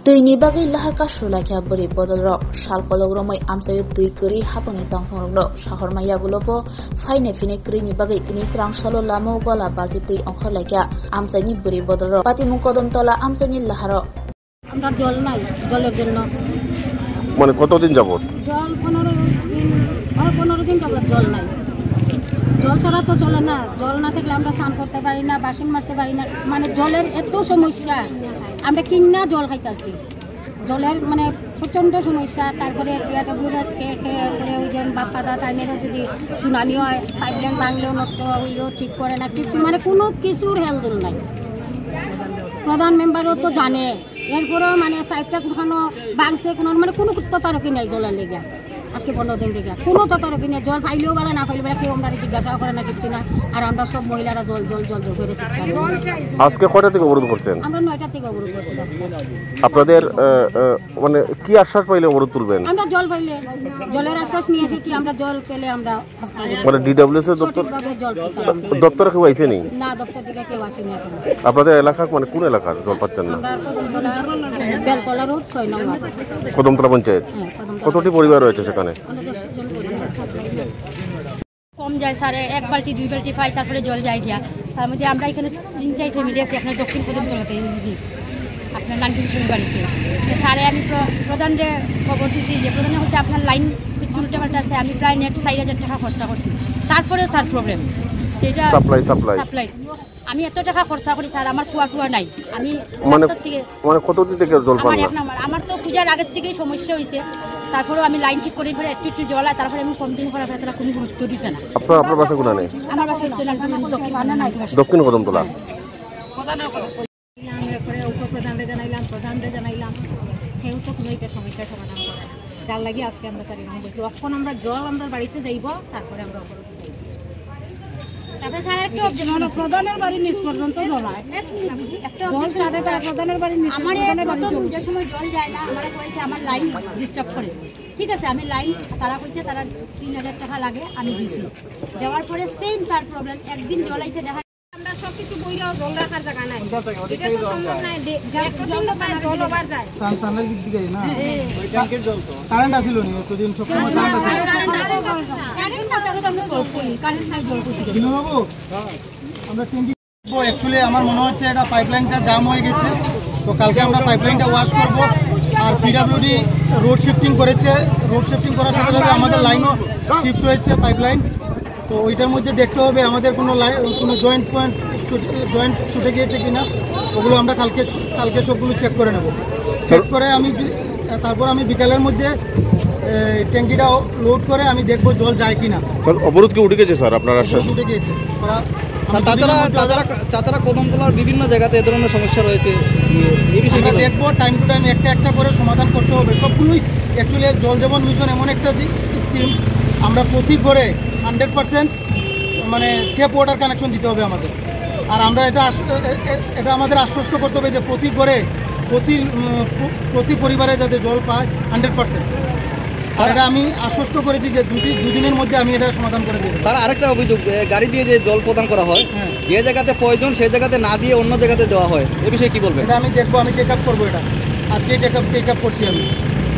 Tini bagi lahar kasula kya beri bodol rok sal kolog romai amsayu tui keri haponi tangfong rok shahor maya gulopo faine fine keri ni bagi tini serang salo lamo gola balti tui ongkor lakya amsani beri bodol rok pati mukodom tola amsani laharo আমরা জল নাই জলের জন্য মানে কতদিন যাবত জল 15 দিন যাবত জল নাই জল ছাড়া তো চলে না জল না থাকলে আমরা স্নান করতে পারি না বাসন মাজতে পারি না মানে জলের এত সমস্যা আমরা কিন্না জল খাইতাছি জলের মানে প্রচন্ড সমস্যা তারপরে পিডব্লিউএস কে ওই যে বাপ্পা দা টাইমেরও যদি শুনানি হয় পাইপলাইন ভাঙলেও নষ্ট হইলেও ঠিক করে না কিছু মানে কোনো কিছুর হেলদোল নাই প্রধান মেম্বারও তো জানে এরপরেও মানে পাইপটা কোনো ভাঙছে কোনো মানে কোনো তদারকি নেই জলের লেগে আজকে 15 দিন থেকে কোনো তদারকি নেই জল পাইলেও বেলা না পাইলেও বেলা কেউ আমরা জিজ্ঞাসাও করে না কিছু না আর আমরা সব মহিলারা জল জল জল জল করে আজকে কয়টা থেকে অবরোধ করছেন আমরা 9টা থেকে অবরোধ করছি আপনাদের মানে কি আশ্বাস পাইলে অবরোধ তুলবেন আমরা জল পাইলে জলের আশ্বাস নিয়ে এসেছি আমরা জল পেলে আমরা মানে ডিডব্লিউএস এর দপ্তরে কেউ আইছে নি না দপ্তর থেকে কেউ আসেনি এখন আপনাদের এলাকা মানে কোন এলাকার জল পাচ্ছেন না আমরা বেলতলা রোড 6 নম্বর কদমতলা পঞ্চায়েত কতটি পরিবার রয়েছে সেখানে কম যায় স্যারে 1 বালতি 2 বালতি পাই তারপরে জল যায় গিয়া তার মধ্যে আমরা এখানে 3-4 ফ্যামিলি আছি আপনার দক্ষিণ কদমতলাতে আপনার নানকিন বাড়িতে স্যারে আমি প্রধানরে খবর দিচ্ছি যে প্রধানে হচ্ছে আপনার লাইন উল্টা পাল্টা আছে আমি প্রায় নেট 4,000 টাকা খরচা করছি তারপরে স্যার প্রবলেম এটা সাপ্লাই আমি এত টাকা খরচা করি স্যার আমার কুয়া নাই আমি মানে কতদিন থেকে জল পান না আমার তো পূজার আগের থেকেই সমস্যা হইছে তারপরে আমি লাইন ঠিক করে ফেলে একটু জল আর তারপরে আমি কমপ্লেন করার পরে তারা কোনো গুরুত্ব দিতে না আপনার বাসা কোনা নেই আমার বাসা দক্ষিণ কদমতলা এরপরে উপপ্রধানরে জানাইলাম সেও তো কোনো একটা সমস্যার সমাধান করে যার লাগে আজকে আমরা তার এখানে বসি এখন আমরা জল আমরা বাড়িতে যাইব তারপরে আমরা তারপরে স্যার একটু অবজেকশন প্রধানের বাড়ি নিচ পর্যন্ত জল হয় একটা প্রধানের বাড়ি নিচ আমার প্রথম যে সময় জল যায় না আমরা কইছে আমার লাইন ডিস্টার্ব করে ঠিক আছে আমি লাইন তারা কইছে তারা 3,000 টাকা লাগে আমি দিছি দেওয়ার পরে সেম স্যার প্রবলেম একদিন জল আইছে দেখা আমরা সবকিছু বইরাও জল রাখার জায়গা নাই এটা তো সম্ভব না জল তো পায় জল ওভার যায় টানের দিক দিকে না ওই ট্যাঙ্কের জল তো কারেন্ট আসিল নি এতদিন সব সময় কারেন্ট না তাহলে তো আমরা জল কই কারেন্ট নাই জল কই দিন বাবু আমরা ট্যাঙ্কি অ্যাকচুয়ালি আমার মনে হচ্ছে এটা পাইপলাইনটা জাম হয়ে গেছে তো কালকে আমরা পাইপলাইনটা ওয়াশ করব আর পিডব্লিউডি রোড শিফটিং করেছে রোড শিফটিং করার সাথে সাথে আমাদের লাইনও শিফট হয়েছে পাইপলাইন তো ওইটার মধ্যে দেখতে হবে আমাদের কোনো জয়েন্ট ছুটে গিয়েছে কিনা ওগুলো আমরা কালকে সবগুলো চেক করে নেব চেক করে তারপর আমি বিকালের মধ্যে ট্যাঙ্কিটা লোড করে আমি দেখবো জল যায় কিনা স্যার অবরোধ কি উঠে গেছে স্যার আপনার আশ্বাস উঠে গিয়েছে তাছাড়া কদমতলার বিভিন্ন জায়গাতে এ ধরনের সমস্যা রয়েছে আমরা দেখবো টাইম টু টাইম একটা করে সমাধান করতে হবে সবগুলোই অ্যাকচুয়ালি জল জীবন মিশন এমন একটা স্কিম আমরা প্রতি ঘরে 100% মানে ট্যাপ ওয়াটার কানেকশন দিতে হবে আমাদের আর আমরা এটা আমাদের আশ্বস্ত করতে হবে যে প্রতি ঘরে প্রতি পরিবারে যাতে জল পায় 100% আর এটা আমি আশ্বস্ত করেছি যে দুদিনের মধ্যে আমি এটা সমাধান করে দেবো স্যার আরেকটা অভিযোগ গাড়ি দিয়ে যে জল প্রদান করা হয় যে জায়গাতে প্রয়োজন সেই জায়গাতে না দিয়ে অন্য জায়গাতে দেওয়া হয় এ বিষয়ে কি বলবেন এটা আমি দেখবো আমি টেক আপ করবো এটা আজকেই টেক আপ করছি আমি